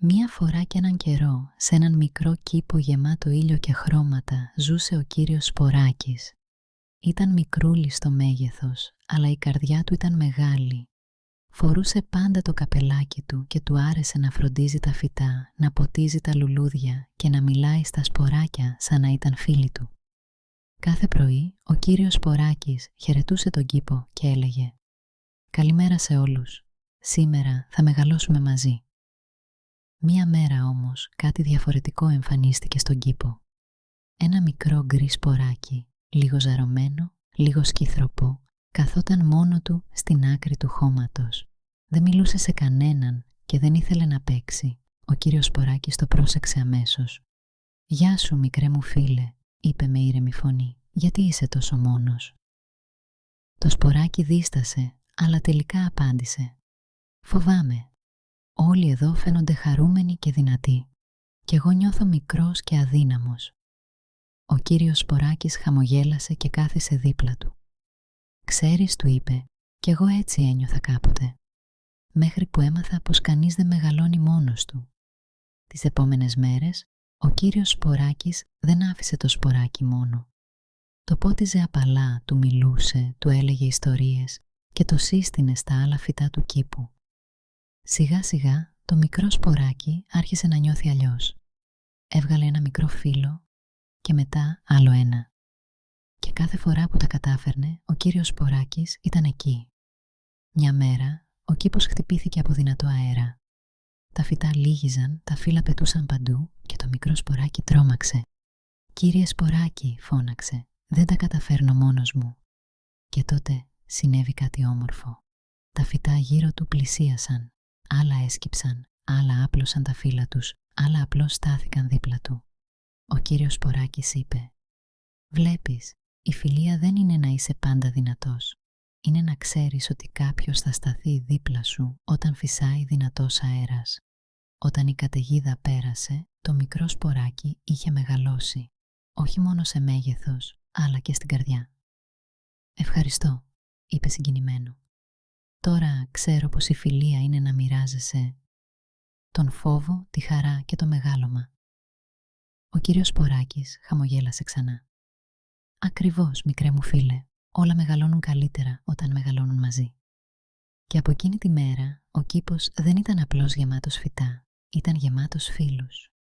Μία φορά και έναν καιρό, σε έναν μικρό κήπο γεμάτο ήλιο και χρώματα, ζούσε ο κύριος Σποράκης. Ήταν μικρούλης στο μέγεθος, αλλά η καρδιά του ήταν μεγάλη. Φορούσε πάντα το καπελάκι του και του άρεσε να φροντίζει τα φυτά, να ποτίζει τα λουλούδια και να μιλάει στα σποράκια σαν να ήταν φίλοι του. Κάθε πρωί, ο κύριος Σποράκης χαιρετούσε τον κήπο και έλεγε «Καλημέρα σε όλους. Σήμερα θα μεγαλώσουμε μαζί». Μία μέρα όμως κάτι διαφορετικό εμφανίστηκε στον κήπο. Ένα μικρό γκρι σποράκι, λίγο ζαρωμένο, λίγο σκυθροπό, καθόταν μόνο του στην άκρη του χώματος. Δεν μιλούσε σε κανέναν και δεν ήθελε να παίξει. Ο κύριος Σποράκης το πρόσεξε αμέσως. «Γεια σου, μικρέ μου φίλε», είπε με ήρεμη φωνή. «Γιατί είσαι τόσο μόνος?» Το σποράκι δίστασε, αλλά τελικά απάντησε. «Φοβάμαι. Όλοι εδώ φαίνονται χαρούμενοι και δυνατοί. Κι εγώ νιώθω μικρός και αδύναμος». Ο κύριος Σποράκης χαμογέλασε και κάθισε δίπλα του. «Ξέρεις», του είπε, «κι εγώ έτσι ένιωθα κάποτε. Μέχρι που έμαθα πως κανείς δεν μεγαλώνει μόνος του». Τις επόμενες μέρες, ο κύριος Σποράκης δεν άφησε το σποράκι μόνο. Το πότιζε απαλά, του μιλούσε, του έλεγε ιστορίες και το σύστηνε στα άλλα φυτά του κήπου. Σιγά σιγά το μικρό σποράκι άρχισε να νιώθει αλλιώς. Έβγαλε ένα μικρό φύλλο και μετά άλλο ένα. Και κάθε φορά που τα κατάφερνε, ο κύριος Σποράκης ήταν εκεί. Μια μέρα, ο κήπος χτυπήθηκε από δυνατό αέρα. Τα φυτά λύγιζαν, τα φύλλα πετούσαν παντού και το μικρό σποράκι τρόμαξε. «Κύριε Σποράκη», φώναξε, «δεν τα καταφέρνω μόνος μου». Και τότε συνέβη κάτι όμορφο. Τα φυτά γύρω του πλησίασαν. Άλλα έσκυψαν, άλλα άπλωσαν τα φύλλα τους, άλλα απλώς στάθηκαν δίπλα του. Ο κύριος Σποράκης είπε «Βλέπεις, η φιλία δεν είναι να είσαι πάντα δυνατός. Είναι να ξέρεις ότι κάποιος θα σταθεί δίπλα σου όταν φυσάει δυνατός αέρας». Όταν η καταιγίδα πέρασε, το μικρό σποράκι είχε μεγαλώσει, όχι μόνο σε μέγεθος, αλλά και στην καρδιά. «Ευχαριστώ», είπε συγκινημένο. «Τώρα ξέρω πως η φιλία είναι να μοιράζεσαι τον φόβο, τη χαρά και το μεγάλωμα». Ο κύριος Σποράκης χαμογέλασε ξανά. «Ακριβώς, μικρέ μου φίλε, όλα μεγαλώνουν καλύτερα όταν μεγαλώνουν μαζί». Και από εκείνη τη μέρα, ο κήπος δεν ήταν απλώς γεμάτος φυτά, ήταν γεμάτος φίλους.